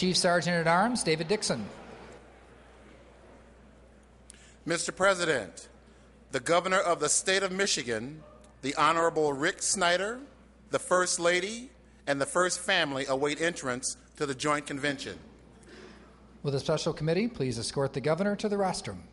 Chief Sergeant at Arms, David Dixon. Mr. President, the Governor of the State of Michigan, the Honorable Rick Snyder, the First Lady, and the First Family await entrance to the Joint Convention. Will the Special Committee please escort the Governor to the rostrum?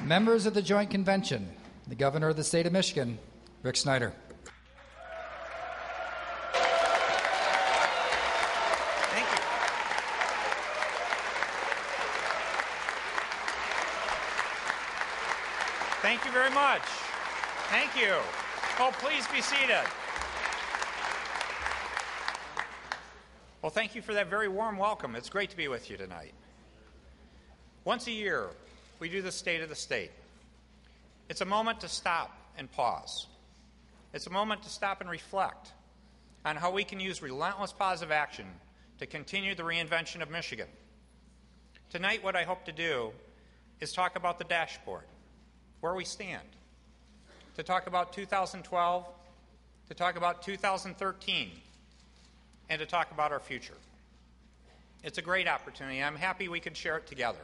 Members of the Joint Convention, the Governor of the State of Michigan, Rick Snyder. Thank you. Thank you very much. Thank you. Oh, please be seated. Well, thank you for that very warm welcome. It's great to be with you tonight. Once a year, we do the State of the State. It's a moment to stop and pause. It's a moment to stop and reflect on how we can use relentless positive action to continue the reinvention of Michigan. Tonight, what I hope to do is talk about the dashboard, where we stand, to talk about 2012, to talk about 2013, and to talk about our future. It's a great opportunity. I'm happy we could share it together.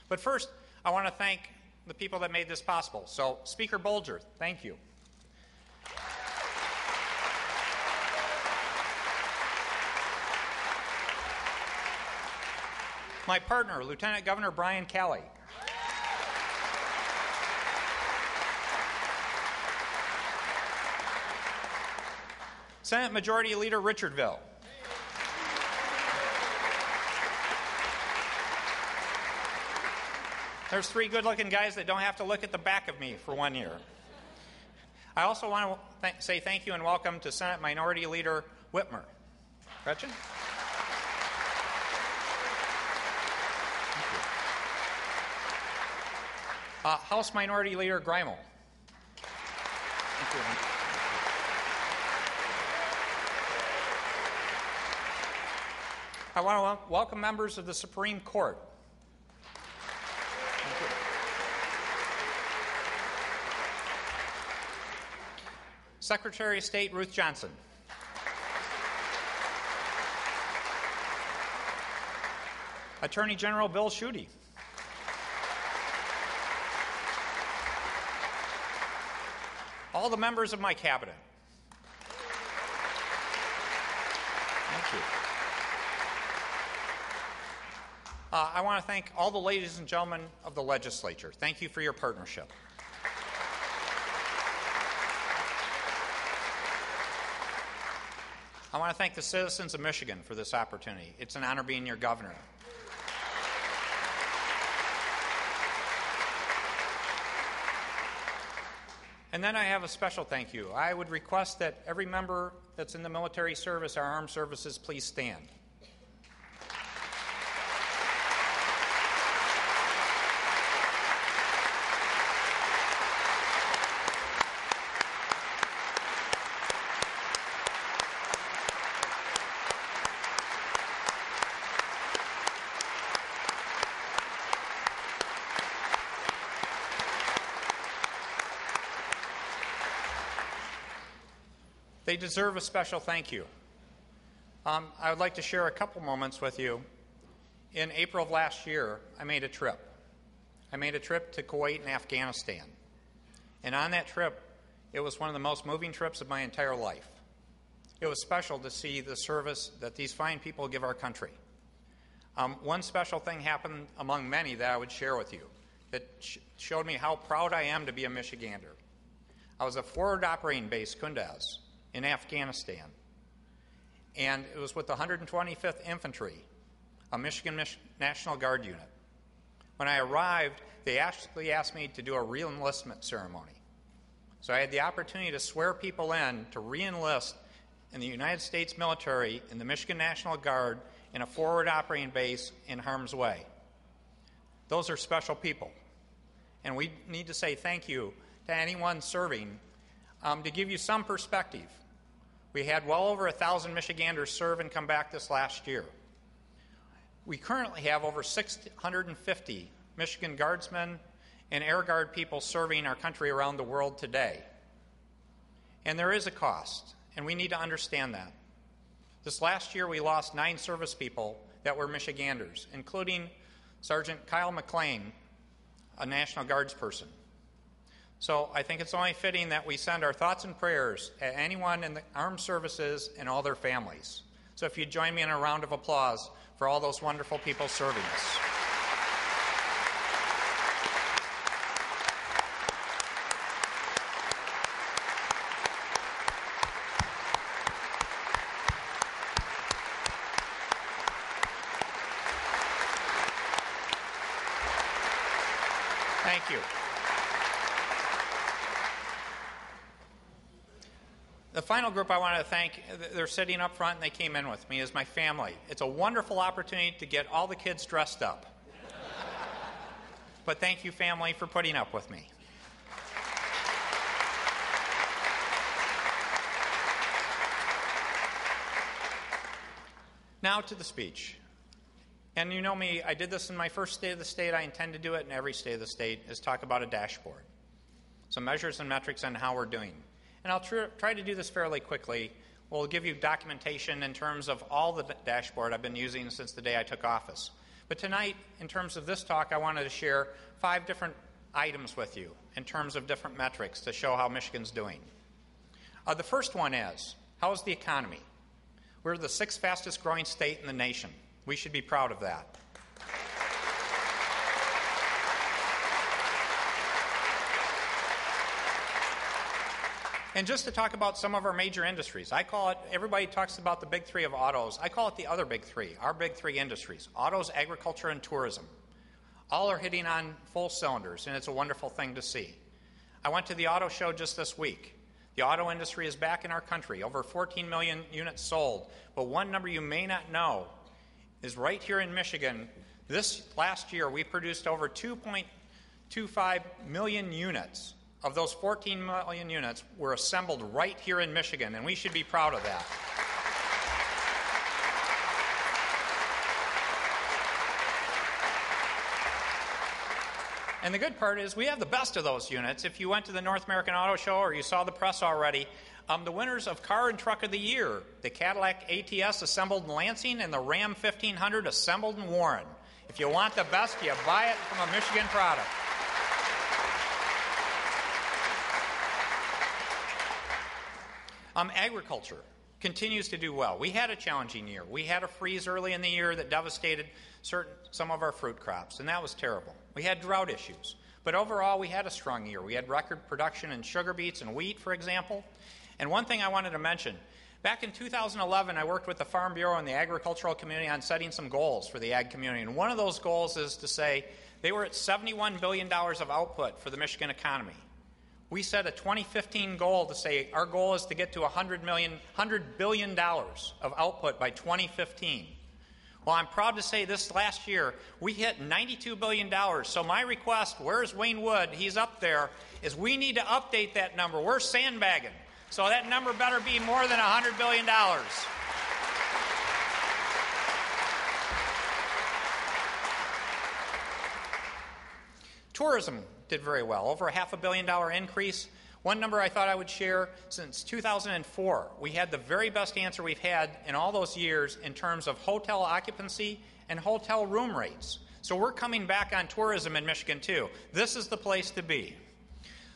But first, I want to thank the people that made this possible. So, Speaker Bolger, thank you. My partner, Lieutenant Governor Brian Kelly. Senate Majority Leader Richardville. There's three good-looking guys that don't have to look at the back of me for 1 year. I also want to say thank you and welcome to Senate Minority Leader Whitmer. Gretchen? Thank you. House Minority Leader Greimel. Thank you. I want to welcome members of the Supreme Court. Secretary of State Ruth Johnson. Attorney General Bill Schuette. All the members of my cabinet. Thank you. I want to thank all the ladies and gentlemen of the legislature. Thank you for your partnership. I want to thank the citizens of Michigan for this opportunity. It's an honor being your governor. And then I have a special thank you. I would request that every member that's in the military service, our armed services, please stand. They deserve a special thank you. I would like to share a couple moments with you. In April of last year, I made a trip. I made a trip to Kuwait and Afghanistan. And on that trip, it was one of the most moving trips of my entire life. It was special to see the service that these fine people give our country. One special thing happened among many that I would share with you that showed me how proud I am to be a Michigander. I was at Forward Operating Base Kunduz in Afghanistan, and it was with the 125th Infantry, a Michigan National Guard unit. When I arrived, they actually asked me to do a re-enlistment ceremony. So I had the opportunity to swear people in to re-enlist in the United States military in the Michigan National Guard in a forward operating base in harm's way. Those are special people, and we need to say thank you to anyone serving. To give you some perspective, we had well over 1,000 Michiganders serve and come back this last year. We currently have over 650 Michigan Guardsmen and Air Guard people serving our country around the world today. And there is a cost, and we need to understand that. This last year, we lost 9 service people that were Michiganders, including Sergeant Kyle McLean, a National Guards person. So I think it's only fitting that we send our thoughts and prayers to anyone in the armed services and all their families. So if you'd join me in a round of applause for all those wonderful people serving us. Thank you. The final group I want to thank, they're sitting up front and they came in with me, is my family. It's a wonderful opportunity to get all the kids dressed up. But thank you, family, for putting up with me. Now to the speech. And you know me, I did this in my first State of the State. I intend to do it in every State of the State, is talk about a dashboard. Some measures and metrics on how we're doing. And I'll try to do this fairly quickly. We'll give you documentation in terms of all the dashboard I've been using since the day I took office. But tonight, in terms of this talk, I wanted to share 5 different items with you in terms of different metrics to show how Michigan's doing. The first one is, how is the economy? We're the 6th fastest growing state in the nation. We should be proud of that. And just to talk about some of our major industries, I call it, everybody talks about the big 3 of autos. I call it the other big 3, our big 3 industries, autos, agriculture, and tourism. All are hitting on full cylinders, and it's a wonderful thing to see. I went to the auto show just this week. The auto industry is back in our country, over 14 million units sold. But one number you may not know is right here in Michigan. This last year, we produced over 2.25 million units. Of those 14 million units were assembled right here in Michigan, and we should be proud of that. And the good part is we have the best of those units. If you went to the North American Auto Show or you saw the press already, the winners of Car and Truck of the Year, the Cadillac ATS assembled in Lansing and the Ram 1500 assembled in Warren. If you want the best, you buy it from a Michigan product. Agriculture continues to do well. We had a challenging year. We had a freeze early in the year that devastated some of our fruit crops, and that was terrible. We had drought issues. But overall, we had a strong year. We had record production in sugar beets and wheat, for example. And one thing I wanted to mention, Back in 2011, I worked with the Farm Bureau and the agricultural community on setting some goals for the ag community. And one of those goals is to say they were at $71 billion of output for the Michigan economy. We set a 2015 goal to say our goal is to get to $100 billion of output by 2015. Well, I'm proud to say this last year we hit $92 billion. So my request, where's Wayne Wood? He's up there, is we need to update that number. We're sandbagging. So that number better be more than $100 billion. Tourism did very well, over a $500 million increase. One number I thought I would share, since 2004, we had the very best answer we've had in all those years in terms of hotel occupancy and hotel room rates. So we're coming back on tourism in Michigan too. This is the place to be.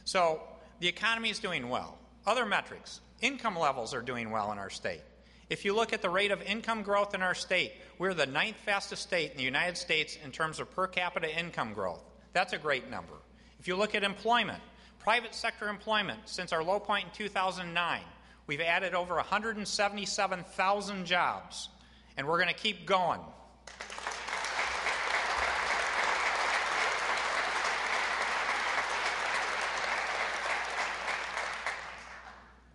So the economy is doing well. Other metrics, income levels are doing well in our state. If you look at the rate of income growth in our state, we're the 9th fastest state in the United States in terms of per capita income growth. That's a great number. If you look at employment, private sector employment, since our low point in 2009, we've added over 177,000 jobs, and we're going to keep going.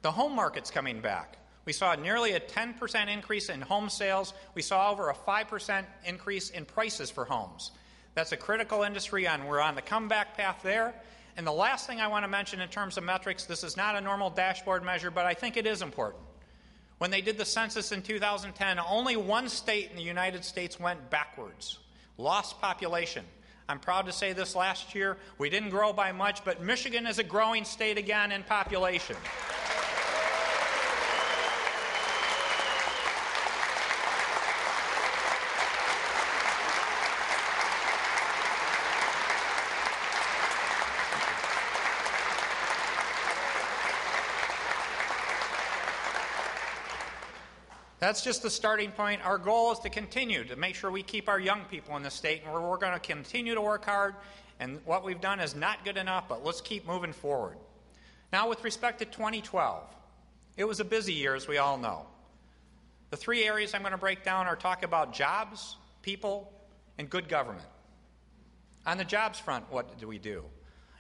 The home market's coming back. We saw nearly a 10% increase in home sales. We saw over a 5% increase in prices for homes. That's a critical industry, and we're on the comeback path there. And the last thing I want to mention in terms of metrics, this is not a normal dashboard measure, but I think it is important. When they did the census in 2010, only one state in the United States went backwards, lost population. I'm proud to say this last year, we didn't grow by much, but Michigan is a growing state again in population. That's just the starting point. Our goal is to continue to make sure we keep our young people in the state, and we're going to continue to work hard. And what we've done is not good enough, but let's keep moving forward. Now, with respect to 2012, it was a busy year, as we all know. The three areas I'm going to break down are talk about jobs, people, and good government. On the jobs front, what did we do?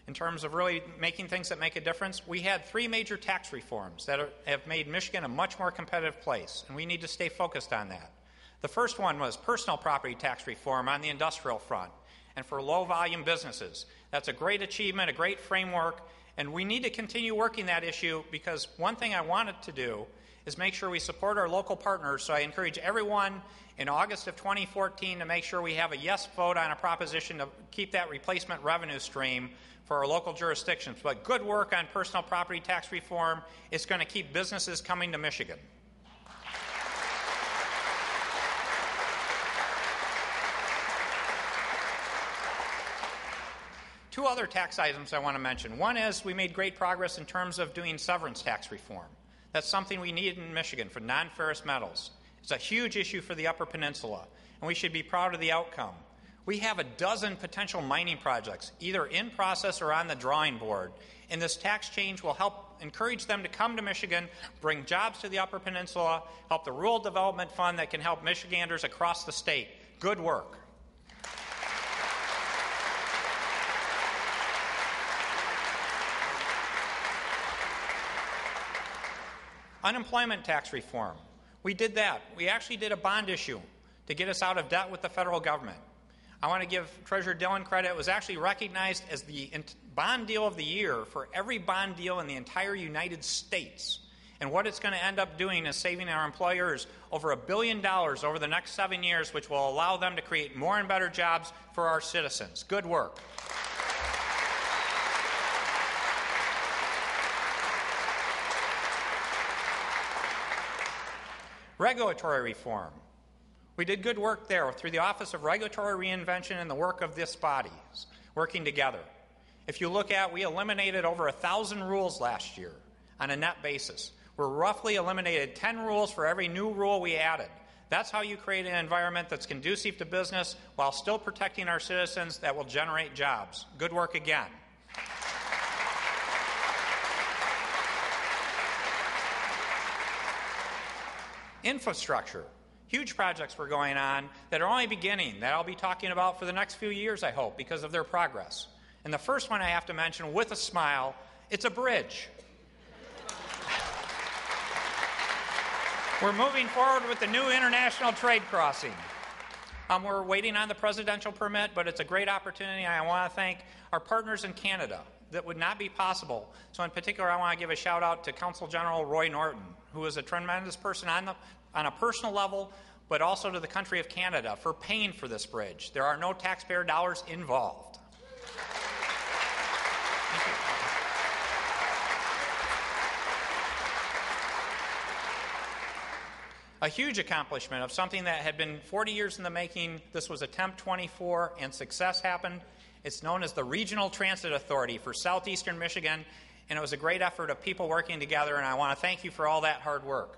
In terms of really making things that make a difference, we had three major tax reforms that have made Michigan a much more competitive place, and we need to stay focused on that. The first one was personal property tax reform on the industrial front and for low-volume businesses. That's a great achievement, a great framework, and we need to continue working that issue because one thing I wanted to do is make sure we support our local partners, so I encourage everyone in August of 2014 to make sure we have a yes vote on a proposition to keep that replacement revenue stream for our local jurisdictions. But good work on personal property tax reform is going to keep businesses coming to Michigan. Two other tax items I want to mention. One is we made great progress in terms of doing severance tax reform. That's something we need in Michigan for non-ferrous metals. It's a huge issue for the Upper Peninsula, and we should be proud of the outcome. We have a dozen potential mining projects, either in process or on the drawing board, and this tax change will help encourage them to come to Michigan, bring jobs to the Upper Peninsula, help the Rural Development Fund that can help Michiganders across the state. Good work. Unemployment tax reform. We did that. We actually did a bond issue to get us out of debt with the federal government. I want to give Treasurer Dillon credit. It was actually recognized as the bond deal of the year for every bond deal in the entire United States. And what it's going to end up doing is saving our employers over $1 billion over the next 7 years, which will allow them to create more and better jobs for our citizens. Good work. Regulatory reform. We did good work there through the Office of Regulatory Reinvention and the work of this body working together. If you look at, we eliminated over 1,000 rules last year on a net basis. We roughly eliminated 10 rules for every new rule we added. That's how you create an environment that's conducive to business while still protecting our citizens that will generate jobs. Good work again. infrastructure. Huge projects were going on that are only beginning, that I'll be talking about for the next few years, I hope, because of their progress. And the first one I have to mention with a smile, it's a bridge. We're moving forward with the new international trade crossing. We're waiting on the presidential permit, but it's a great opportunity. I want to thank our partners in Canada. That would not be possible. So in particular, I want to give a shout out to Consul General Roy Norton, who is a tremendous person on a personal level, but also to the country of Canada for paying for this bridge. There are no taxpayer dollars involved. Thank you. A huge accomplishment of something that had been 40 years in the making. This was attempt 24, and success happened. It's known as the Regional Transit Authority for Southeastern Michigan, and it was a great effort of people working together, and I want to thank you for all that hard work.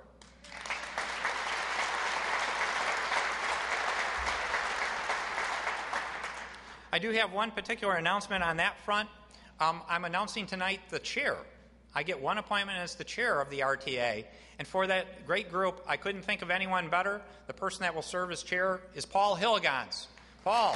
I do have one particular announcement on that front. I'm announcing tonight the chair. I get one appointment as the chair of the RTA, and for that great group, I couldn't think of anyone better. The person that will serve as chair is Paul Hilligans. Paul.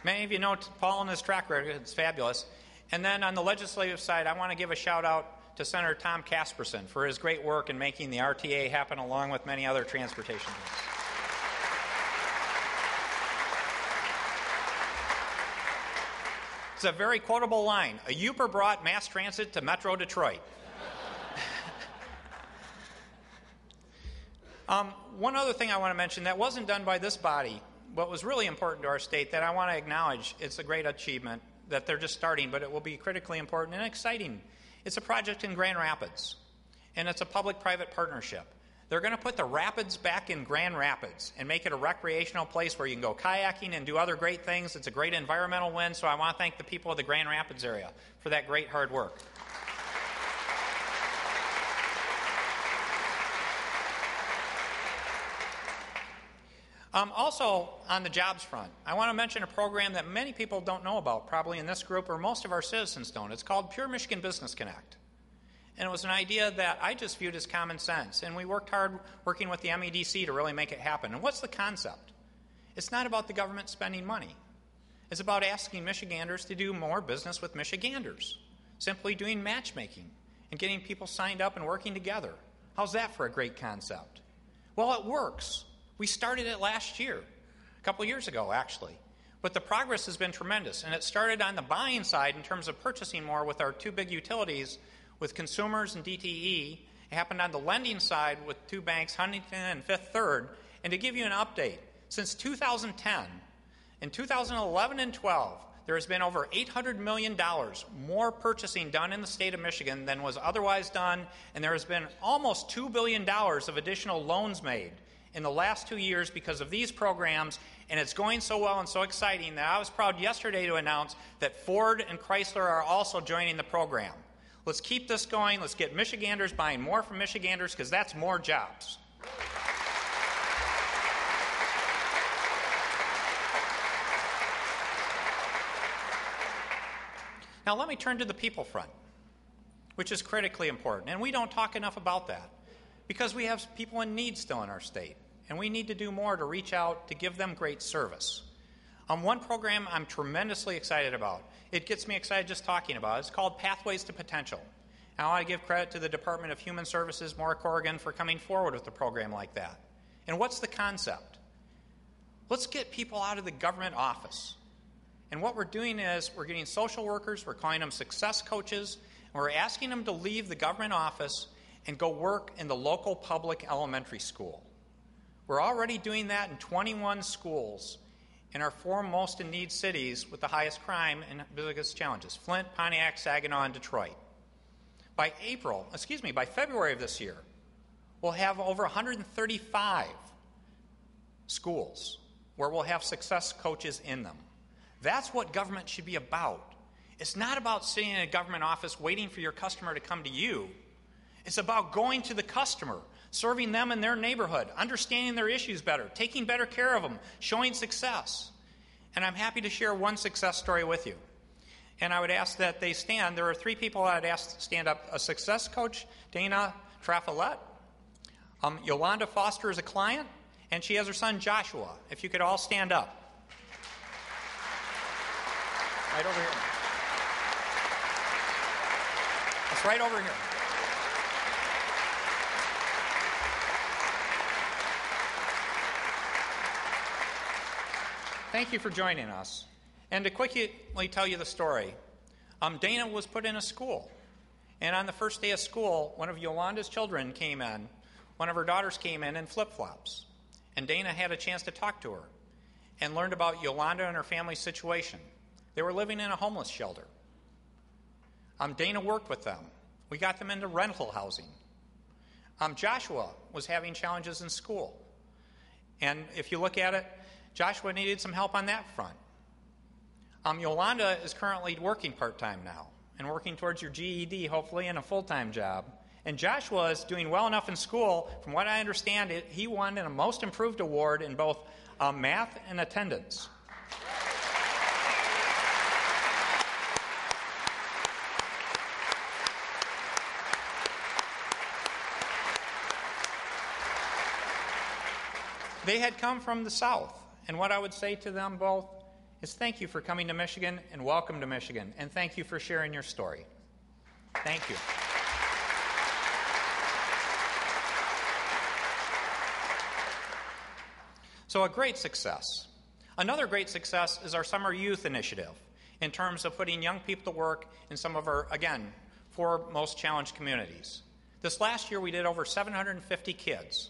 Many of you know Paul and his track record. It's fabulous. And then on the legislative side, I want to give a shout out to Senator Tom Casperson for his great work in making the RTA happen, along with many other transportation bills. It's a very quotable line. A Uber brought mass transit to Metro Detroit. One other thing I want to mention that wasn't done by this body, what was really important to our state that I want to acknowledge, it's a great achievement that they're just starting, but it will be critically important and exciting. It's a project in Grand Rapids, and it's a public-private partnership. They're going to put the rapids back in Grand Rapids and make it a recreational place where you can go kayaking and do other great things. It's a great environmental win, so I want to thank the people of the Grand Rapids area for that great hard work. Also, on the jobs front, I want to mention a program that many people don't know about, probably in this group, or most of our citizens don't. It's called Pure Michigan Business Connect. And it was an idea that I just viewed as common sense. And we worked hard working with the MEDC to really make it happen. And what's the concept? It's not about the government spending money. It's about asking Michiganders to do more business with Michiganders. Simply doing matchmaking and getting people signed up and working together. How's that for a great concept? Well, it works. We started it last year, a couple years ago, actually. But the progress has been tremendous. And it started on the buying side in terms of purchasing more with our two big utilities, with Consumers and DTE. It happened on the lending side with two banks, Huntington and Fifth Third. And to give you an update, since 2010, in 2011 and 12, there has been over $800 million more purchasing done in the state of Michigan than was otherwise done, and there has been almost $2 billion of additional loans made in the last 2 years because of these programs, and it's going so well and so exciting that I was proud yesterday to announce that Ford and Chrysler are also joining the program. Let's keep this going. Let's get Michiganders buying more from Michiganders, because that's more jobs. Now let me turn to the people front, which is critically important. And we don't talk enough about that because we have people in need still in our state. And we need to do more to reach out to give them great service. One program I'm tremendously excited about. It gets me excited just talking about it. It's called Pathways to Potential. And I want to give credit to the Department of Human Services, Maura Corrigan, for coming forward with a program like that. And what's the concept? Let's get people out of the government office. And what we're doing is we're getting social workers, we're calling them success coaches, and we're asking them to leave the government office and go work in the local public elementary school. We're already doing that in 21 schools in our four most in need cities with the highest crime and biggest challenges: Flint, Pontiac, Saginaw, and Detroit. By February of this year, we'll have over 135 schools where we'll have success coaches in them. That's what government should be about. It's not about sitting in a government office waiting for your customer to come to you. It's about going to the customer, serving them in their neighborhood, understanding their issues better, taking better care of them, showing success. And I'm happy to share one success story with you. And I would ask that they stand. There are 3 people I'd ask to stand up. A success coach, Dana Trafollette. Yolanda Foster is a client, and she has her son Joshua. If you could all stand up. Right over here. It's right over here. Thank you for joining us. And to quickly tell you the story, Dana was put in a school. And on the first day of school, one of Yolanda's children came in. One of her daughters came in flip-flops. And Dana had a chance to talk to her and learned about Yolanda and her family's situation. They were living in a homeless shelter. Dana worked with them. We got them into rental housing. Joshua was having challenges in school. And if you look at it, Joshua needed some help on that front. Yolanda is currently working part-time now and working towards your GED, hopefully, in a full-time job. And Joshua is doing well enough in school. From what I understand, he won a Most Improved Award in both math and attendance. They had come from the South. And what I would say to them both is thank you for coming to Michigan and welcome to Michigan. And thank you for sharing your story. Thank you. So a great success. Another great success is our Summer Youth Initiative in terms of putting young people to work in some of our, again, 4 most challenged communities. This last year we did over 750 kids.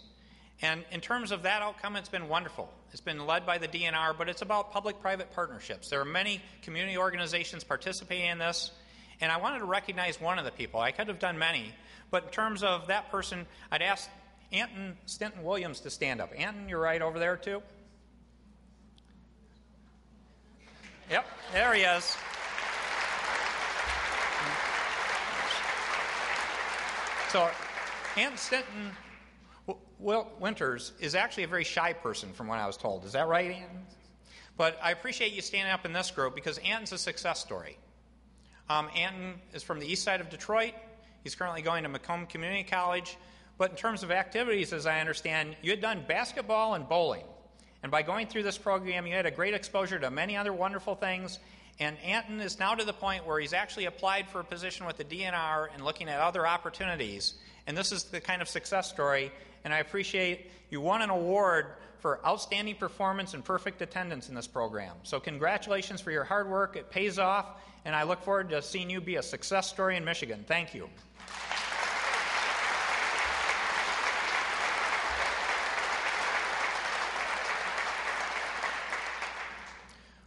And in terms of that outcome, it's been wonderful. It's been led by the DNR, but it's about public-private partnerships. There are many community organizations participating in this, and I wanted to recognize one of the people. I could have done many, but in terms of that person, I'd ask Anton Stinton Williams to stand up. Anton, you're right over there, too. Yep, there he is. So, Anton Stinton Winters is actually a very shy person from what I was told. Is that right, Anton? But I appreciate you standing up in this group because Anton's a success story. Anton is from the east side of Detroit. He's currently going to Macomb Community College. But in terms of activities, as I understand, you had done basketball and bowling. And by going through this program, you had a great exposure to many other wonderful things. And Anton is now to the point where he's actually applied for a position with the DNR and looking at other opportunities. And this is the kind of success story. And I appreciate you won an award for outstanding performance and perfect attendance in this program. So congratulations for your hard work. It pays off. And I look forward to seeing you be a success story in Michigan. Thank you.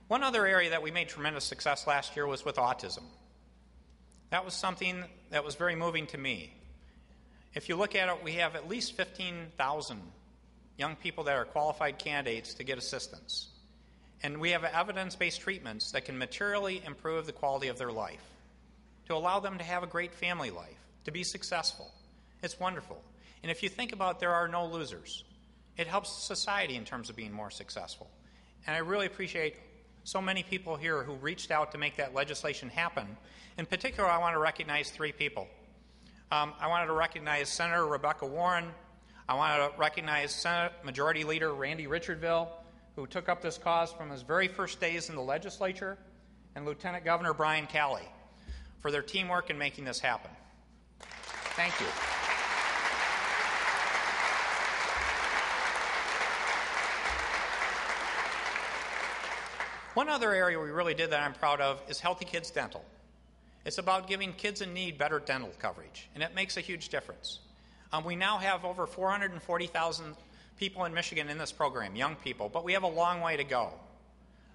One other area that we made tremendous success last year was with autism. That was something that was very moving to me. If you look at it, we have at least 15,000 young people that are qualified candidates to get assistance. And we have evidence-based treatments that can materially improve the quality of their life, to allow them to have a great family life, to be successful. It's wonderful. And if you think about it, there are no losers. It helps society in terms of being more successful. And I really appreciate so many people here who reached out to make that legislation happen. In particular, I want to recognize 3 people. I wanted to recognize Senator Rebecca Warren. I wanted to recognize Senate Majority Leader Randy Richardville, who took up this cause from his very first days in the legislature, and Lieutenant Governor Brian Calley for their teamwork in making this happen. Thank you. One other area we really did that I'm proud of is Healthy Kids Dental. It's about giving kids in need better dental coverage, and it makes a huge difference. We now have over 440,000 people in Michigan in this program, young people, but we have a long way to go.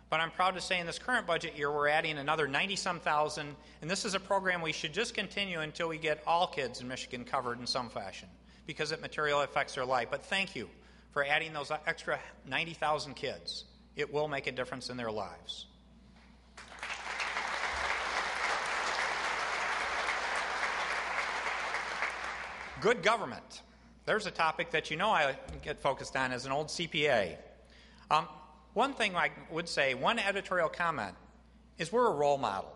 But I'm proud to say in this current budget year, we're adding another 90-some thousand, and this is a program we should just continue until we get all kids in Michigan covered in some fashion, because it materially affects their life. But thank you for adding those extra 90,000 kids. It will make a difference in their lives. Good government. There's a topic that you know I get focused on as an old CPA. One thing I would say, one editorial comment, is we're a role model.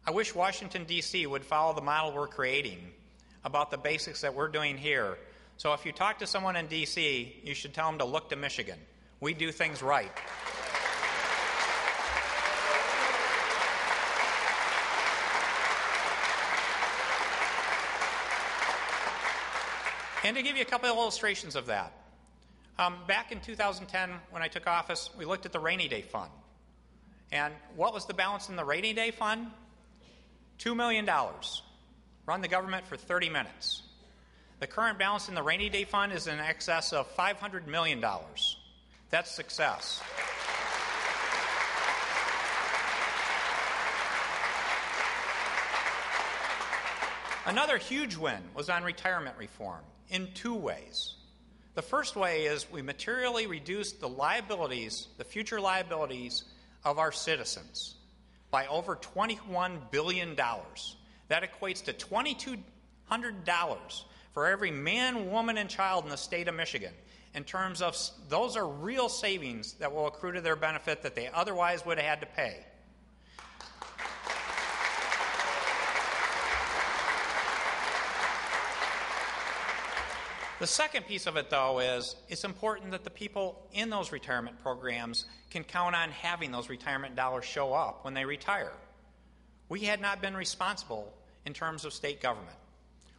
I wish Washington, D.C. would follow the model we're creating about the basics that we're doing here. So if you talk to someone in D.C., you should tell them to look to Michigan. We do things right. And to give you a couple of illustrations of that, back in 2010, when I took office, we looked at the rainy day fund. And what was the balance in the rainy day fund? $2 million. Run the government for 30 minutes. The current balance in the rainy day fund is in excess of $500 million. That's success. Another huge win was on retirement reform in two ways. The first way is we materially reduced the liabilities, the future liabilities of our citizens by over $21 billion. That equates to $2,200 for every man, woman, and child in the state of Michigan. In terms of, those are real savings that will accrue to their benefit that they otherwise would have had to pay. The second piece of it, though, is it's important that the people in those retirement programs can count on having those retirement dollars show up when they retire. We had not been responsible in terms of state government.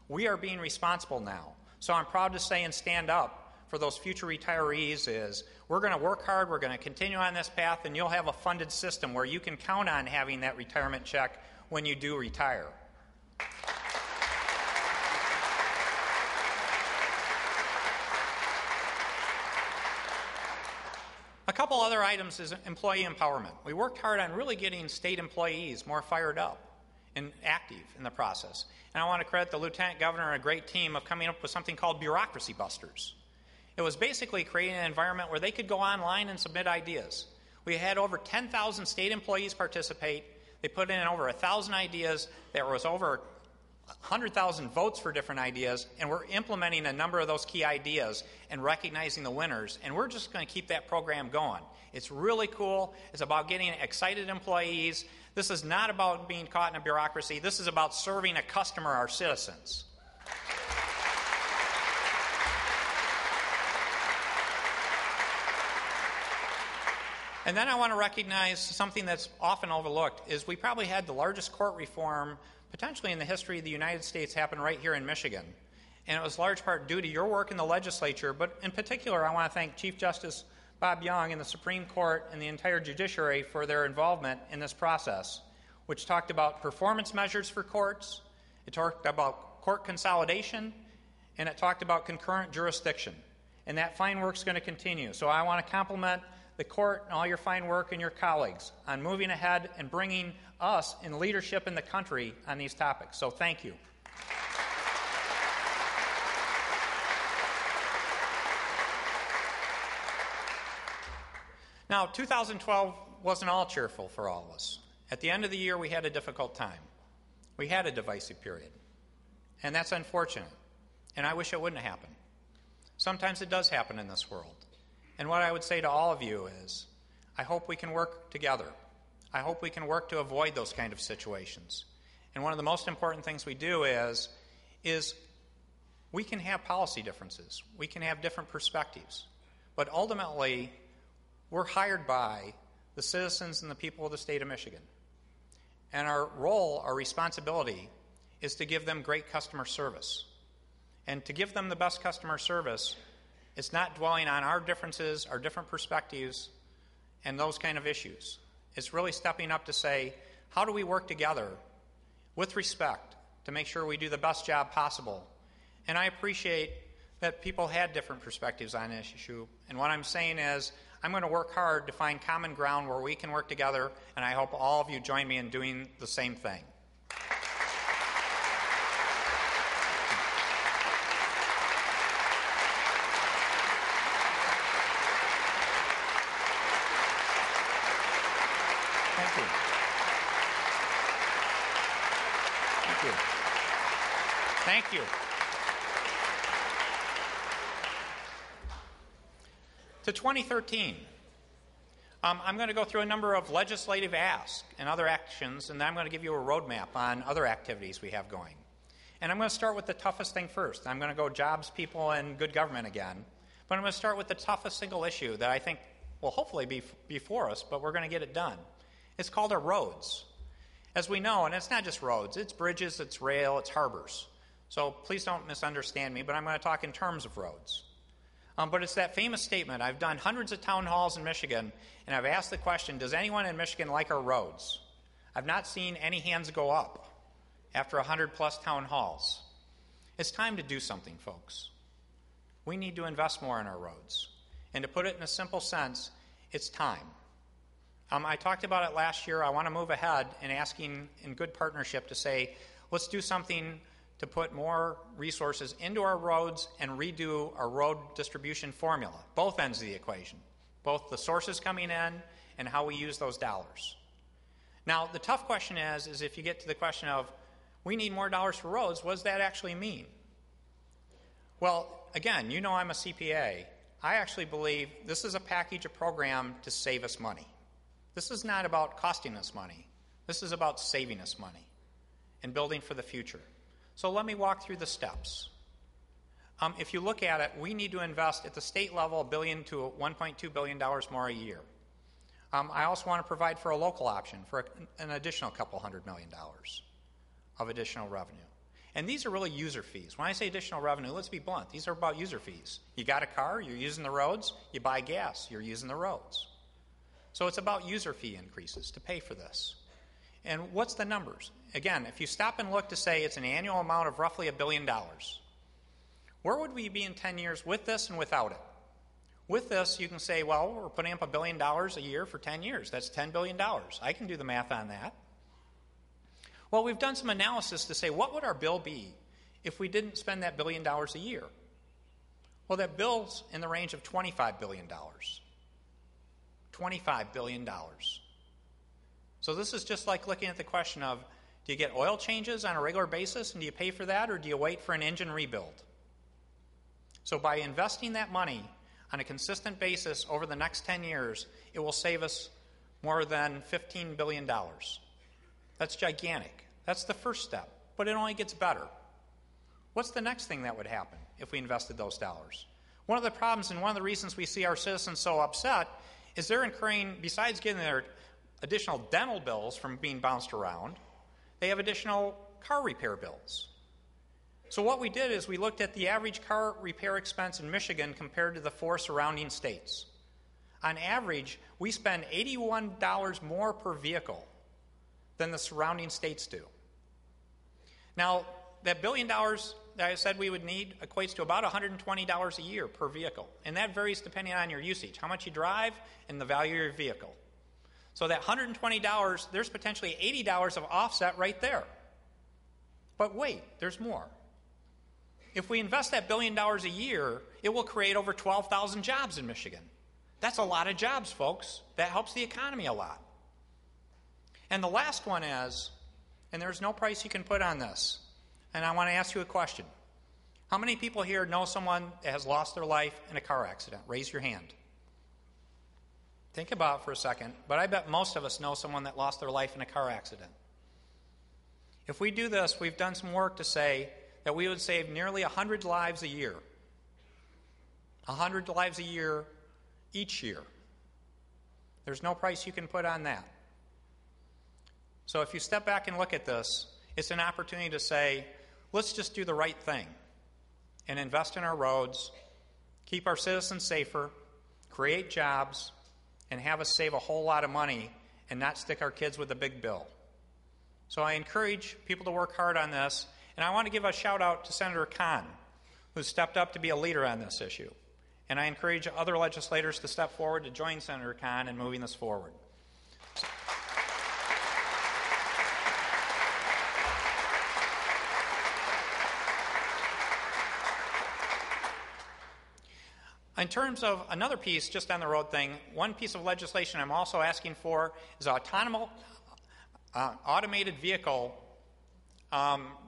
We are being responsible now. So I'm proud to say and stand up for those future retirees is we're going to work hard, we're going to continue on this path, and you'll have a funded system where you can count on having that retirement check when you do retire. A couple other items is employee empowerment. We worked hard on really getting state employees more fired up and active in the process. And I want to credit the Lieutenant Governor and a great team of coming up with something called Bureaucracy Busters. It was basically creating an environment where they could go online and submit ideas. We had over 10,000 state employees participate. They put in over 1,000 ideas. There was over 100,000 votes for different ideas, and we're implementing a number of those key ideas and recognizing the winners, and we're just going to keep that program going. It's really cool. It's about getting excited employees. This is not about being caught in a bureaucracy. This is about serving a customer, our citizens. And then I want to recognize something that's often overlooked is we probably had the largest court reform potentially in the history of the United States happen right here in Michigan. And it was large part due to your work in the legislature, but in particular I want to thank Chief Justice Bob Young and the Supreme Court and the entire judiciary for their involvement in this process, which talked about performance measures for courts, it talked about court consolidation, and it talked about concurrent jurisdiction. And that fine work's going to continue. So I want to compliment the court and all your fine work and your colleagues on moving ahead and bringing us in leadership in the country on these topics. So thank you. Now, 2012 wasn't all cheerful for all of us. At the end of the year, we had a difficult time. We had a divisive period. And that's unfortunate. And I wish it wouldn't happen. Sometimes it does happen in this world. And what I would say to all of you is, I hope we can work together. I hope we can work to avoid those kind of situations. And one of the most important things we do is we can have policy differences. We can have different perspectives. But ultimately, we're hired by the citizens and the people of the state of Michigan. And our role, our responsibility, is to give them great customer service. And to give them the best customer service, it's not dwelling on our differences, our different perspectives, and those kind of issues. It's really stepping up to say, how do we work together with respect to make sure we do the best job possible? And I appreciate that people had different perspectives on this issue. And what I'm saying is, I'm going to work hard to find common ground where we can work together, and I hope all of you join me in doing the same thing. Thank you. Thank you. Thank you. To 2013, I'm going to go through a number of legislative asks and other actions, and then I'm going to give you a roadmap on other activities we have going. And I'm going to start with the toughest thing first. I'm going to go jobs, people, and good government again. But I'm going to start with the toughest single issue that I think will hopefully be before us, but we're going to get it done. It's called our roads. As we know, and it's not just roads, it's bridges, it's rail, it's harbors. So please don't misunderstand me, but I'm going to talk in terms of roads. But it's that famous statement. I've done hundreds of town halls in Michigan, and I've asked the question, does anyone in Michigan like our roads? I've not seen any hands go up after 100-plus town halls. It's time to do something, folks. We need to invest more in our roads. And to put it in a simple sense, it's time. I talked about it last year. I want to move ahead and asking in good partnership to say, let's do something to put more resources into our roads and redo our road distribution formula, both ends of the equation, both the sources coming in and how we use those dollars. Now, the tough question is if you get to the question of, we need more dollars for roads, what does that actually mean? Well, again, you know I'm a CPA. I actually believe this is a package, a program to save us money. This is not about costing us money. This is about saving us money and building for the future. So let me walk through the steps. If you look at it, we need to invest at the state level $1 billion to $1.2 billion more a year. I also want to provide for a local option for an additional couple $100 million of additional revenue. And these are really user fees. When I say additional revenue, let's be blunt. These are about user fees. You got a car, you're using the roads. You buy gas, you're using the roads. So it's about user fee increases to pay for this. And what's the numbers? Again, if you stop and look to say it's an annual amount of roughly $1 billion, where would we be in 10 years with this and without it? With this, you can say, well, we're putting up $1 billion a year for 10 years. That's $10 billion. I can do the math on that. Well, we've done some analysis to say, what would our bill be if we didn't spend that $1 billion a year? Well, that bill's in the range of $25 billion. $25 billion. So this is just like looking at the question of, do you get oil changes on a regular basis and do you pay for that, or do you wait for an engine rebuild? So by investing that money on a consistent basis over the next 10 years, it will save us more than $15 billion. That's gigantic. That's the first step, but it only gets better. What's the next thing that would happen if we invested those dollars? One of the problems and one of the reasons we see our citizens so upset is they're incurring, besides getting their additional dental bills from being bounced around, they have additional car repair bills. So what we did is we looked at the average car repair expense in Michigan compared to the 4 surrounding states. On average, we spend $81 more per vehicle than the surrounding states do. Now, that $1 billion that I said we would need equates to about $120 a year per vehicle, and that varies depending on your usage, how much you drive, and the value of your vehicle. So that $120, there's potentially $80 of offset right there. But wait, there's more. If we invest that $1 billion a year, it will create over 12,000 jobs in Michigan. That's a lot of jobs, folks. That helps the economy a lot. And the last one is, and there's no price you can put on this, and I want to ask you a question. How many people here know someone that has lost their life in a car accident? Raise your hand. Think about it for a second, but I bet most of us know someone that lost their life in a car accident. If we do this, we've done some work to say that we would save nearly 100 lives a year. 100 lives a year each year. There's no price you can put on that. So if you step back and look at this, it's an opportunity to say, let's just do the right thing and invest in our roads, keep our citizens safer, create jobs, and have us save a whole lot of money and not stick our kids with a big bill. So I encourage people to work hard on this, and I want to give a shout out to Senator Khan, who stepped up to be a leader on this issue. And I encourage other legislators to step forward to join Senator Khan in moving this forward. In terms of another piece, just on the road thing, one piece of legislation I'm also asking for is automated vehicle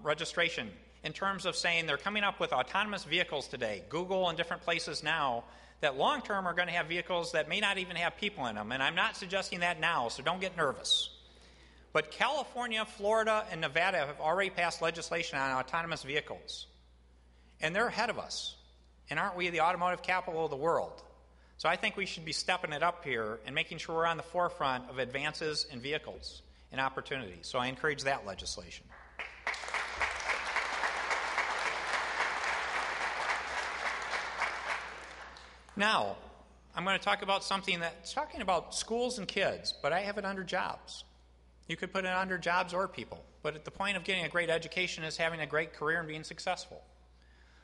registration, in terms of saying they're coming up with autonomous vehicles today. Google and different places now, that long-term are going to have vehicles that may not even have people in them, and I'm not suggesting that now, so don't get nervous. But California, Florida, and Nevada have already passed legislation on autonomous vehicles, and they're ahead of us. And aren't we the automotive capital of the world? So I think we should be stepping it up here and making sure we're on the forefront of advances in vehicles and opportunities. So I encourage that legislation. Now, I'm going to talk about something that's talking about schools and kids, but I have it under jobs. You could put it under jobs or people, but the point of getting a great education is having a great career and being successful.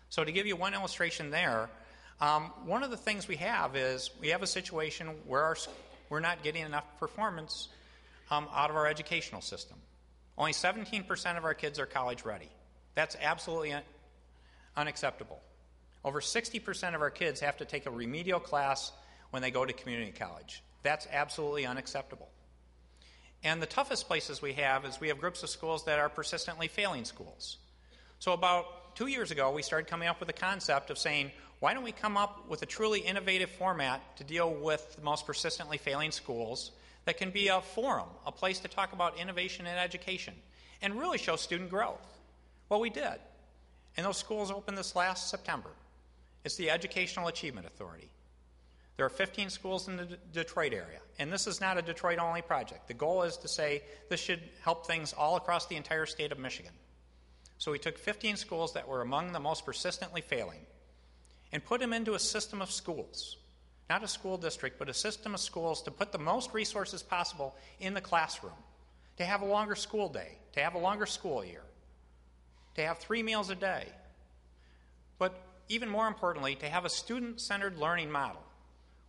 So to give you one illustration there, one of the things we have is we have a situation where we're not getting enough performance out of our educational system. Only 17% of our kids are college ready. That's absolutely unacceptable. Over 60% of our kids have to take a remedial class when they go to community college. That's absolutely unacceptable. And the toughest places we have is we have groups of schools that are persistently failing schools. So about 2 years ago, we started coming up with a concept of saying, why don't we come up with a truly innovative format to deal with the most persistently failing schools that can be a forum, a place to talk about innovation in education, and really show student growth? Well, we did. And those schools opened this last September. It's the Educational Achievement Authority. There are 15 schools in the Detroit area, and this is not a Detroit-only project. The goal is to say this should help things all across the entire state of Michigan. So we took 15 schools that were among the most persistently failing and put them into a system of schools, not a school district, but a system of schools to put the most resources possible in the classroom, to have a longer school day, to have a longer school year, to have 3 meals a day, but even more importantly, to have a student-centered learning model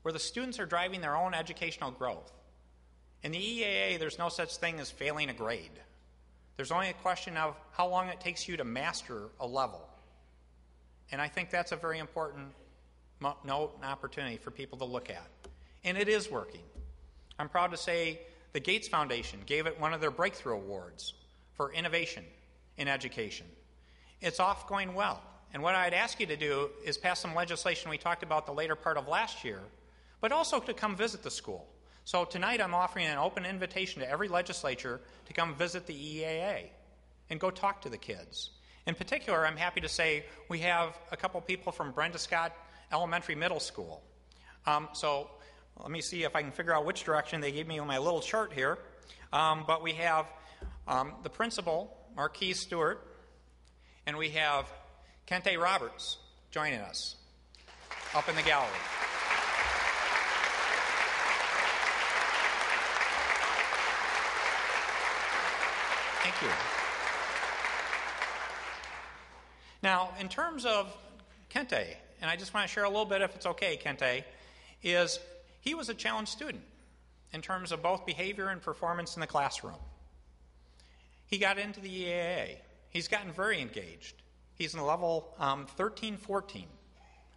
where the students are driving their own educational growth. In the EAA, there's no such thing as failing a grade. There's only a question of how long it takes you to master a level. And I think that's a very important note and opportunity for people to look at. And it is working. I'm proud to say the Gates Foundation gave it one of their breakthrough awards for innovation in education. It's off going well. And what I'd ask you to do is pass some legislation we talked about the later part of last year, but also to come visit the school. So tonight I'm offering an open invitation to every legislature to come visit the EAA and go talk to the kids. In particular, I'm happy to say we have a couple people from Brenda Scott Elementary Middle School. So let me see if I can figure out which direction. They gave me my little chart here. But we have the principal, Marquise Stewart, and we have Kente Roberts joining us up in the gallery. Thank you. Now, in terms of Kente, and I just want to share a little bit, if it's okay, Kente, is he was a challenged student in terms of both behavior and performance in the classroom. He got into the EAA. He's gotten very engaged. He's in level 13, 14.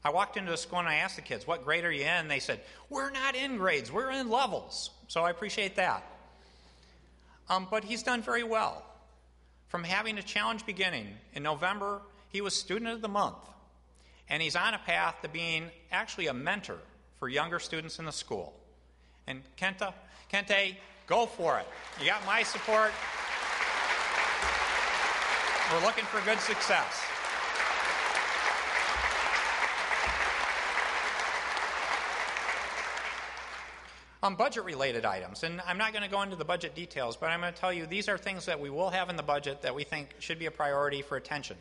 I walked into a school and I asked the kids, what grade are you in? They said, we're not in grades, we're in levels. So I appreciate that. But he's done very well. From having a challenge beginning, in November, he was Student of the Month. And he's on a path to being actually a mentor for younger students in the school. And Kente, go for it. You got my support. We're looking for good success. Budget-related items, and I'm not going to go into the budget details, but I'm going to tell you these are things that we will have in the budget that we think should be a priority for attention.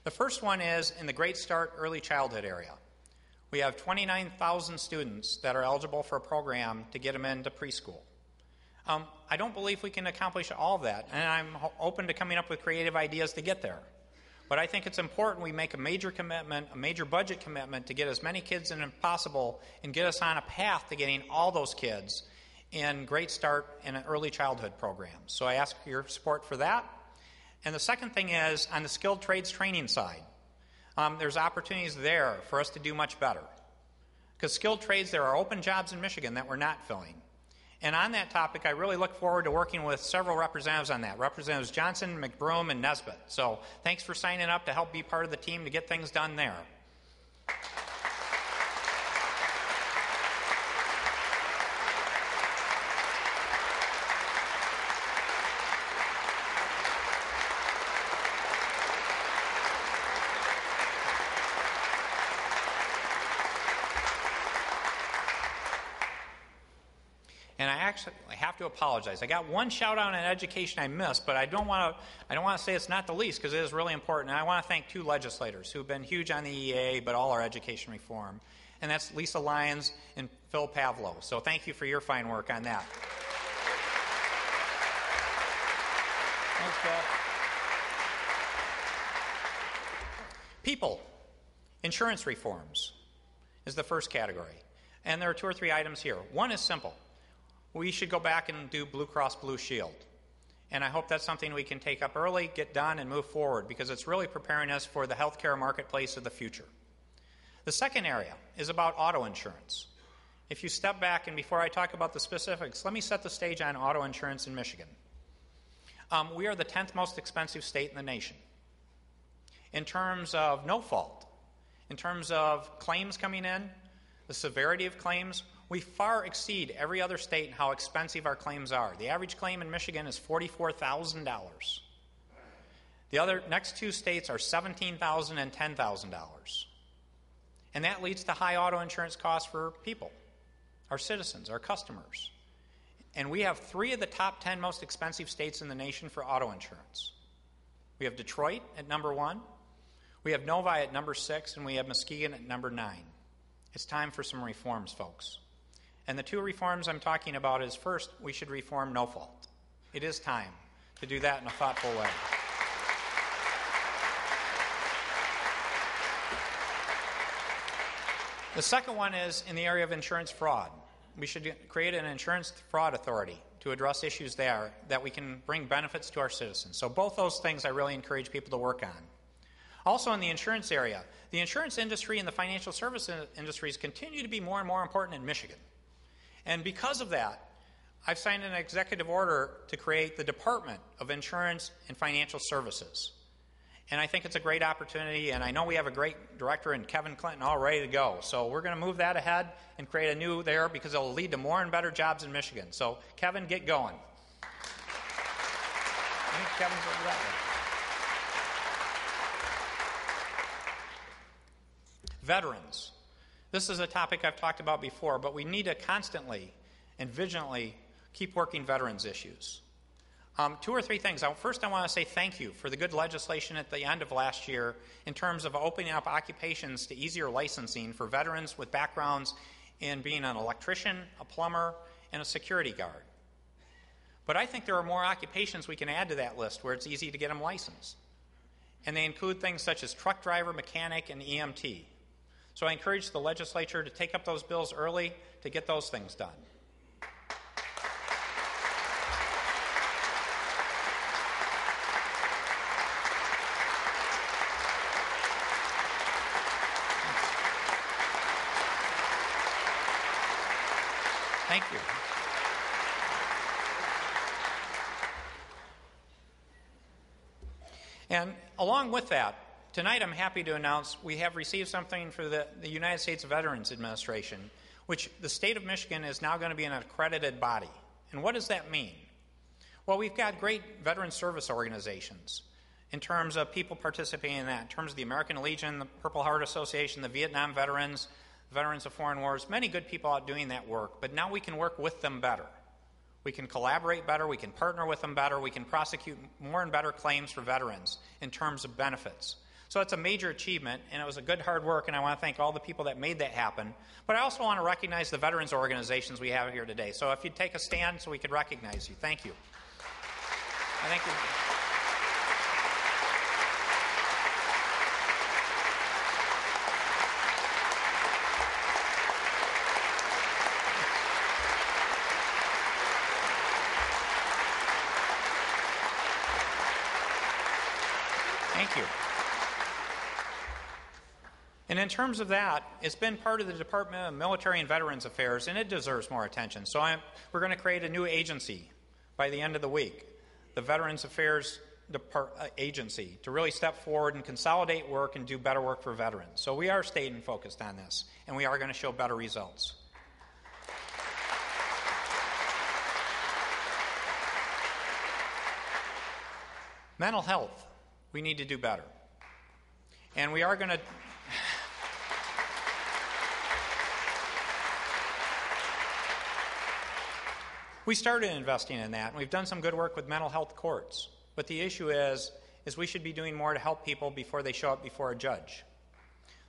The first one is in the Great Start early childhood area. We have 29,000 students that are eligible for a program to get them into preschool. I don't believe we can accomplish all of that, and I'm open to coming up with creative ideas to get there. But I think it's important we make a major commitment, a major budget commitment to get as many kids in as possible and get us on a path to getting all those kids in Great Start and early childhood programs. So I ask for your support for that. And the second thing is on the skilled trades training side. There's opportunities there for us to do much better. Because skilled trades, there are open jobs in Michigan that we're not filling. And on that topic, I really look forward to working with several representatives on that. Representatives Johnson, McBroom, and Nesbitt. So thanks for signing up to help be part of the team to get things done there. And I actually have to apologize. I got one shout out on education I missed, but I don't want to say it's not the least because it is really important. And I want to thank two legislators who've been huge on the EA, but all our education reform. And that's Lisa Lyons and Phil Pavlo. So thank you for your fine work on that. Thanks, Phil. People. Insurance reforms is the first category. And there are 2 or 3 items here. One is simple. We should go back and do Blue Cross Blue Shield. And I hope that's something we can take up early, get done, and move forward because it's really preparing us for the healthcare marketplace of the future. The second area is about auto insurance. If you step back, and before I talk about the specifics, let me set the stage on auto insurance in Michigan. We are the 10th most expensive state in the nation. In terms of no fault, in terms of claims coming in, the severity of claims, we far exceed every other state in how expensive our claims are. The average claim in Michigan is $44,000. The other next 2 states are $17,000 and $10,000. And that leads to high auto insurance costs for people, our citizens, our customers. And we have 3 of the top 10 most expensive states in the nation for auto insurance. We have Detroit at number 1, we have Novi at number 6, and we have Muskegon at number 9. It's time for some reforms, folks. And the 2 reforms I'm talking about is, first, we should reform no fault. It is time to do that in a thoughtful way. The second one is in the area of insurance fraud. We should create an insurance fraud authority to address issues there that we can bring benefits to our citizens. So both those things I really encourage people to work on. Also in the insurance area, the insurance industry and the financial service industries continue to be more and more important in Michigan. And because of that, I've signed an executive order to create the Department of Insurance and Financial Services. And I think it's a great opportunity, and I know we have a great director in Kevin Clinton all ready to go. So we're going to move that ahead and create a new there because it will lead to more and better jobs in Michigan. So Kevin, get going. I think Kevin's over that way. Veterans. This is a topic I've talked about before, but we need to constantly and vigilantly keep working veterans issues. 2 or 3 things. First, I want to say thank you for the good legislation at the end of last year in terms of opening up occupations to easier licensing for veterans with backgrounds in being an electrician, a plumber, and a security guard. But I think there are more occupations we can add to that list where it's easy to get them licensed. And they include things such as truck driver, mechanic, and EMT. So I encourage the legislature to take up those bills early to get those things done. Thank you. And along with that, tonight I'm happy to announce we have received something for the United States Veterans Administration, which the state of Michigan is now going to be an accredited body. And what does that mean? Well, we've got great veteran service organizations in terms of people participating in that, in terms of the American Legion, the Purple Heart Association, the Vietnam Veterans, Veterans of Foreign Wars, many good people out doing that work, but now we can work with them better. We can collaborate better, we can partner with them better, we can prosecute more and better claims for veterans in terms of benefits. So it's a major achievement, and it was a good hard work, and I want to thank all the people that made that happen. But I also want to recognize the veterans organizations we have here today. So if you'd take a stand so we could recognize you. Thank you. I thank you. Thank you. And in terms of that, it's been part of the Department of Military and Veterans Affairs, and it deserves more attention. So we're going to create a new agency by the end of the week, the Veterans Affairs Agency, to really step forward and consolidate work and do better work for veterans. So we are staying focused on this, and we are going to show better results. Mental health, we need to do better. And we are going to... We started investing in that, and we've done some good work with mental health courts. But the issue is we should be doing more to help people before they show up before a judge.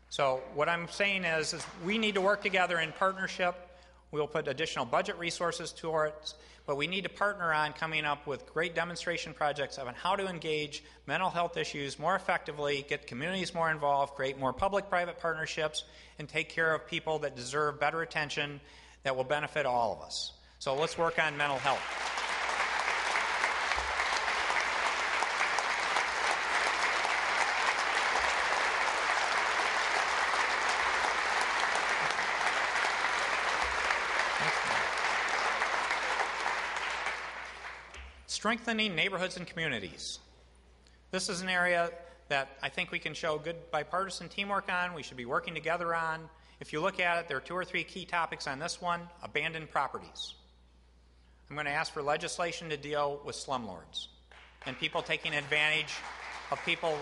So what I'm saying is we need to work together in partnership. We'll put additional budget resources towards, but we need to partner on coming up with great demonstration projects on how to engage mental health issues more effectively, get communities more involved, create more public-private partnerships, and take care of people that deserve better attention that will benefit all of us. So let's work on mental health. Strengthening neighborhoods and communities. This is an area that I think we can show good bipartisan teamwork on. We should be working together on. If you look at it, there are 2 or 3 key topics on this one. Abandoned properties. I'm going to ask for legislation to deal with slumlords and people taking advantage of people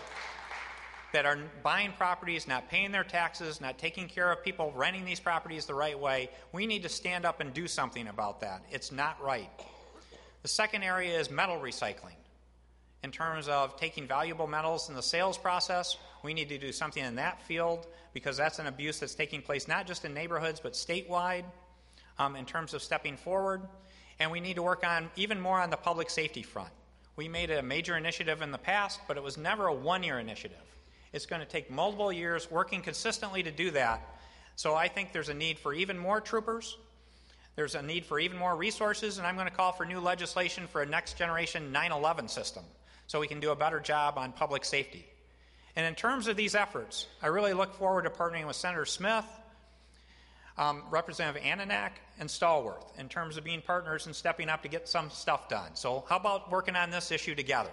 that are buying properties, not paying their taxes, not taking care of people renting these properties the right way. We need to stand up and do something about that. It's not right. The second area is metal recycling. In terms of taking valuable metals in the sales process, we need to do something in that field because that's an abuse that's taking place not just in neighborhoods but statewide in terms of stepping forward. And we need to work on even more on the public safety front. We made a major initiative in the past, but it was never a one-year initiative. It's going to take multiple years working consistently to do that. So I think there's a need for even more troopers. There's a need for even more resources, and I'm going to call for new legislation for a next-generation 9/11 system so we can do a better job on public safety. And in terms of these efforts, I really look forward to partnering with Senator Smith, Representative Ananak, and Stallworth in terms of being partners and stepping up to get some stuff done. So how about working on this issue together?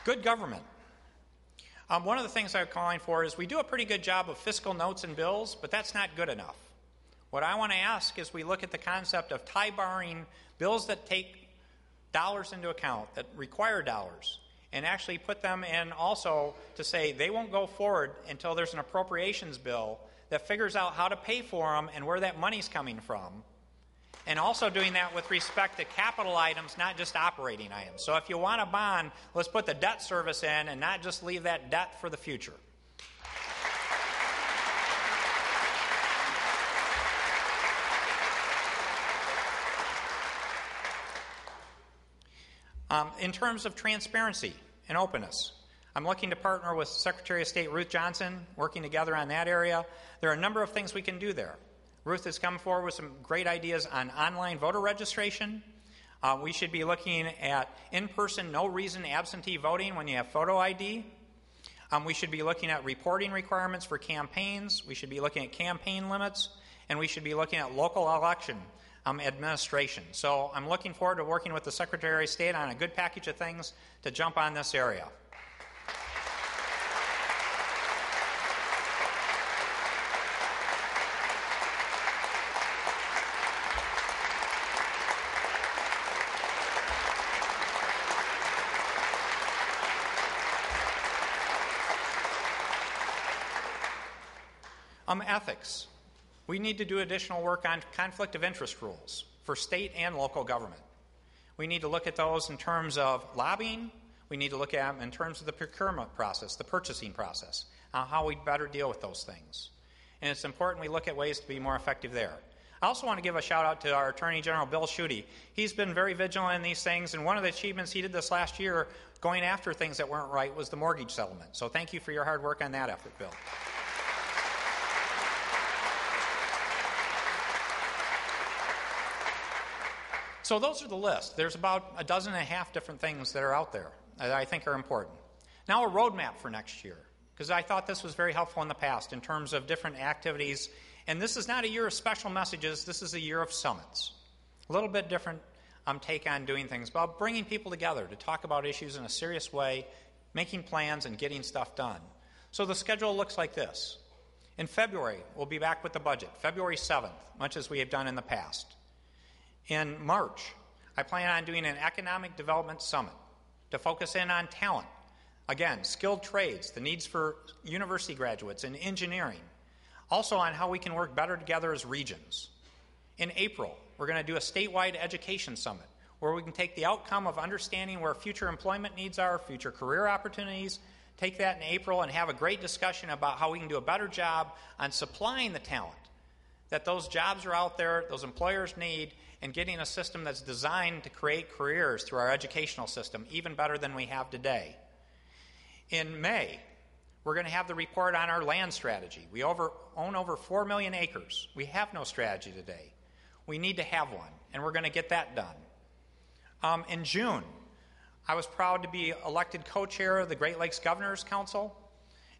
Good government. One of the things I'm calling for is we do a pretty good job of fiscal notes and bills, but that's not good enough. What I want to ask is we look at the concept of tie-barring bills that take dollars into account, that require dollars, and actually put them in also to say they won't go forward until there's an appropriations bill that figures out how to pay for them and where that money's coming from. And also doing that with respect to capital items, not just operating items. So if you want a bond, let's put the debt service in and not just leave that debt for the future. In terms of transparency and openness, I'm looking to partner with Secretary of State Ruth Johnson, working together on that area. There are a number of things we can do there. Ruth has come forward with some great ideas on online voter registration. We should be looking at in-person, no-reason absentee voting when you have photo ID. We should be looking at reporting requirements for campaigns. We should be looking at campaign limits. And we should be looking at local election administration. So I'm looking forward to working with the Secretary of State on a good package of things to jump on this area. Ethics. We need to do additional work on conflict of interest rules for state and local government. We need to look at those in terms of lobbying. We need to look at them in terms of the procurement process, the purchasing process, how we better deal with those things. And it's important we look at ways to be more effective there. I also want to give a shout out to our Attorney General Bill Schuette. He's been very vigilant in these things, and one of the achievements he did this last year going after things that weren't right was the mortgage settlement. So thank you for your hard work on that effort, Bill. So those are the list. There's about a dozen and a half different things that are out there that I think are important. Now a roadmap for next year, because I thought this was very helpful in the past in terms of different activities. And this is not a year of special messages. This is a year of summits. A little bit different take on doing things, about bringing people together to talk about issues in a serious way, making plans and getting stuff done. So the schedule looks like this. In February, we'll be back with the budget, February 7th, much as we have done in the past. In March, I plan on doing an economic development summit to focus in on talent, Again, skilled trades, the needs for university graduates in engineering. Also on how we can work better together as regions. In April, we're going to do a statewide education summit where we can take the outcome of understanding where future employment needs are, future career opportunities, take that in April and have a great discussion about how we can do a better job on supplying the talent that those jobs are out there, those employers need, and getting a system that's designed to create careers through our educational system even better than we have today. In May, we're going to have the report on our land strategy. We own over 4 million acres. We have no strategy today. We need to have one, and we're going to get that done. In June, I was proud to be elected co-chair of the Great Lakes Governors Council.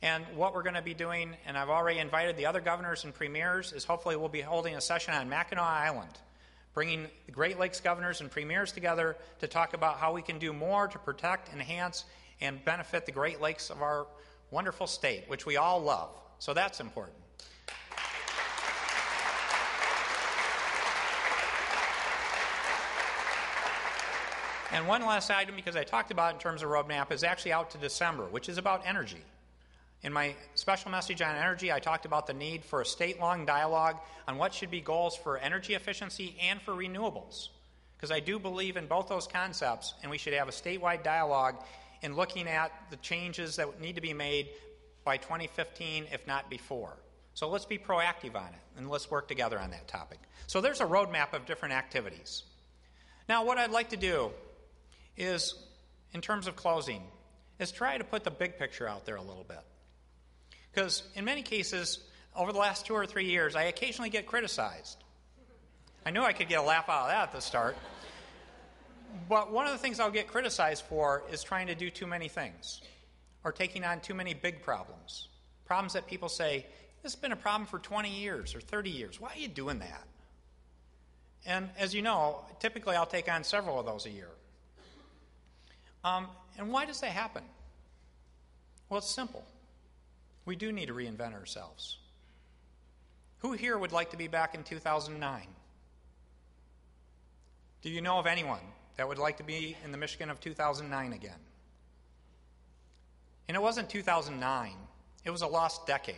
And what we're going to be doing, and I've already invited the other governors and premiers, is hopefully we'll be holding a session on Mackinac Island, bringing the Great Lakes governors and premiers together to talk about how we can do more to protect, enhance, and benefit the Great Lakes of our wonderful state, which we all love. So that's important. And one last item, because I talked about it in terms of roadmap, is actually out to December, which is about energy. In my special message on energy, I talked about the need for a state-long dialogue on what should be goals for energy efficiency and for renewables, because I do believe in both those concepts, and we should have a statewide dialogue in looking at the changes that need to be made by 2015, if not before. So let's be proactive on it, and let's work together on that topic. So there's a roadmap of different activities. Now, what I'd like to do is, in terms of closing, is try to put the big picture out there a little bit. Because in many cases, over the last 2 or 3 years, I occasionally get criticized. I knew I could get a laugh out of that at the start. But one of the things I'll get criticized for is trying to do too many things or taking on too many big problems. Problems that people say, this has been a problem for 20 years or 30 years. Why are you doing that? And as you know, typically I'll take on several of those a year. And why does that happen? Well, it's simple. We do need to reinvent ourselves. Who here would like to be back in 2009? Do you know of anyone that would like to be in the Michigan of 2009 again? And it wasn't 2009. It was a lost decade.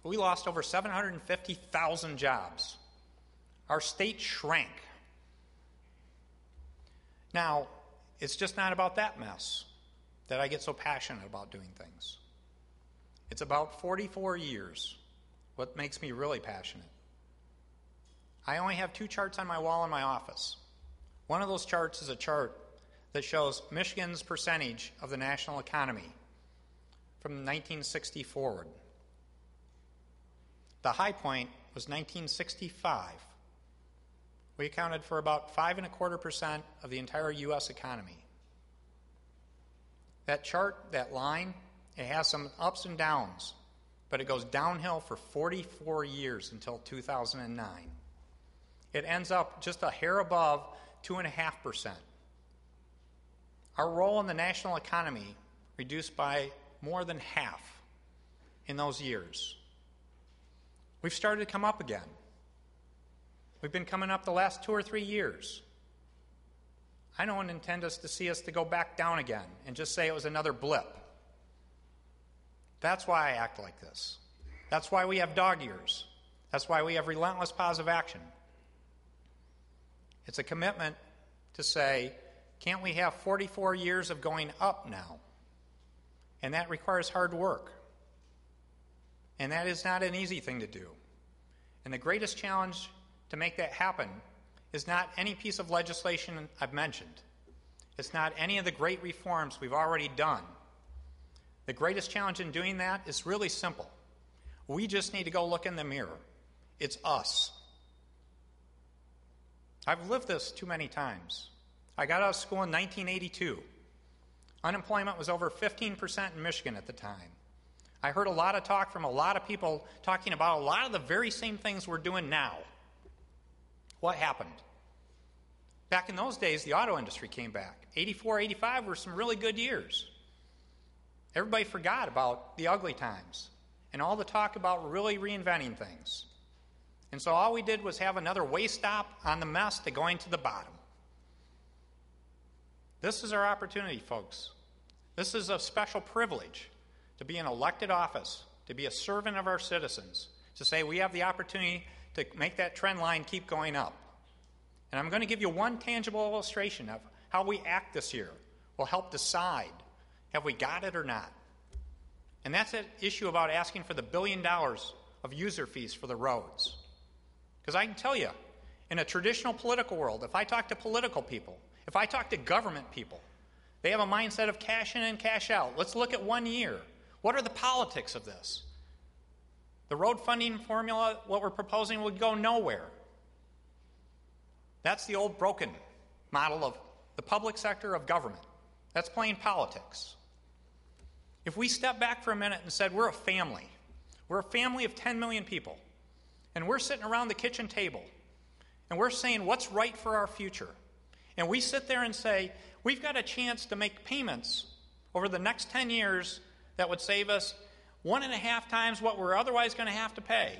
We lost over 750,000 jobs. Our state shrank. Now, it's just not about that mess that I get so passionate about doing things. It's about 44 years, what makes me really passionate. I only have 2 charts on my wall in my office. One of those charts is a chart that shows Michigan's percentage of the national economy from 1960 forward. The high point was 1965. We accounted for about 5.25% of the entire U.S. economy. That chart, that line, it has some ups and downs, but it goes downhill for 44 years until 2009. It ends up just a hair above 2.5%. Our role in the national economy reduced by more than half in those years. We've started to come up again. We've been coming up the last 2 or 3 years. I don't intend us to see us to go back down again and just say it was another blip. That's why I act like this. That's why we have dog years. That's why we have relentless positive action. It's a commitment to say, can't we have 44 years of going up now? And that requires hard work. And that is not an easy thing to do. And the greatest challenge to make that happen is not any piece of legislation I've mentioned. It's not any of the great reforms we've already done. The greatest challenge in doing that is really simple. We just need to go look in the mirror. It's us. I've lived this too many times. I got out of school in 1982. Unemployment was over 15% in Michigan at the time. I heard a lot of talk from a lot of people talking about a lot of the very same things we're doing now. What happened? Back in those days, the auto industry came back. 84, 85 were some really good years. Everybody forgot about the ugly times and all the talk about really reinventing things. And so all we did was have another way stop on the mess to going to the bottom. This is our opportunity, folks. This is a special privilege to be in elected office, to be a servant of our citizens, to say we have the opportunity to make that trend line keep going up. And I'm going to give you one tangible illustration of how we act this year will help decide have we got it or not. And that's that issue about asking for the $1 billion of user fees for the roads. Because I can tell you, in a traditional political world, if I talk to political people, if I talk to government people, they have a mindset of cash in and cash out. Let's look at 1 year. What are the politics of this? The road funding formula, what we're proposing, would go nowhere. That's the old broken model of the public sector of government. That's plain politics. If we step back for a minute and said we're a family of 10 million people, and we're sitting around the kitchen table, and we're saying what's right for our future, and we sit there and say we've got a chance to make payments over the next 10 years that would save us 1.5 times what we're otherwise going to have to pay,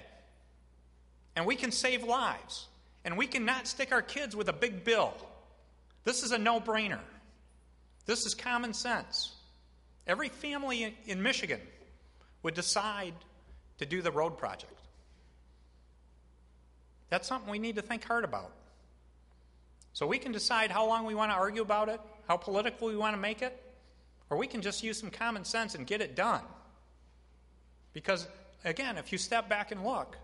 and we can save lives, and we can not stick our kids with a big bill. This is a no-brainer. This is common sense. Every family in Michigan would decide to do the road project. That's something we need to think hard about. So we can decide how long we want to argue about it, how political we want to make it, or we can just use some common sense and get it done. Because, again, if you step back and look,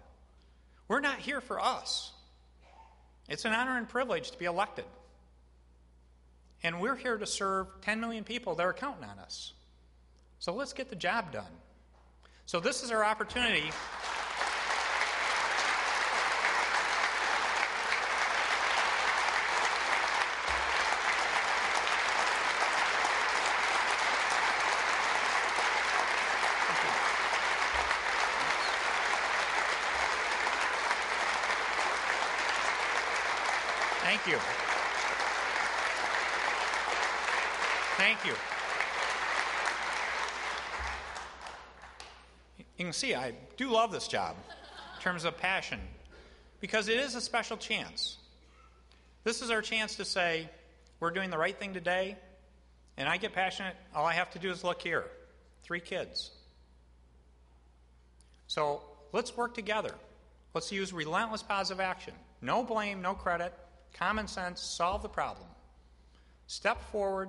we're not here for us. It's an honor and privilege to be elected. And we're here to serve 10 million people that are counting on us. So let's get the job done. So this is our opportunity. Thank you. Thank you. You can see I do love this job in terms of passion because it is a special chance. This is our chance to say we're doing the right thing today, and I get passionate. All I have to do is look here. 3 kids. So let's work together. Let's use relentless positive action. No blame, no credit. Common sense, solve the problem. Step forward,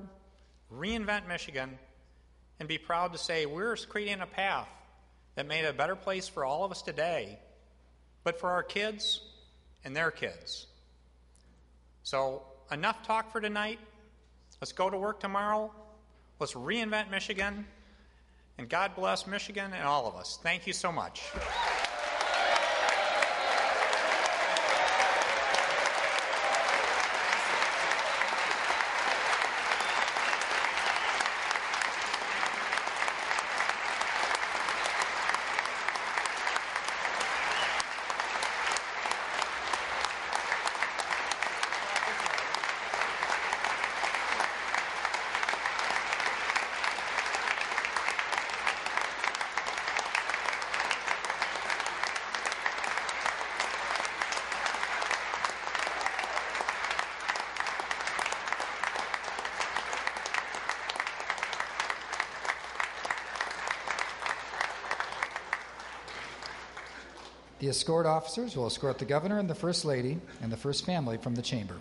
reinvent Michigan, and be proud to say we're creating a path that made a better place for all of us today, but for our kids and their kids. So enough talk for tonight. Let's go to work tomorrow. Let's reinvent Michigan, and God bless Michigan and all of us. Thank you so much. The escort officers will escort the governor and the First Lady and the First Family from the chamber.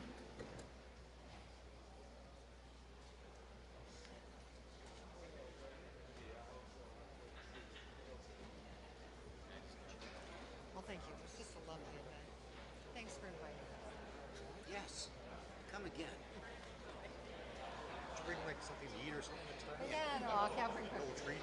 Well, thank you. It was just a lovely event. Thanks for inviting us. Yes, come again. Did you bring like something to eat or something next time? Yeah, no, I'll bring A little treat?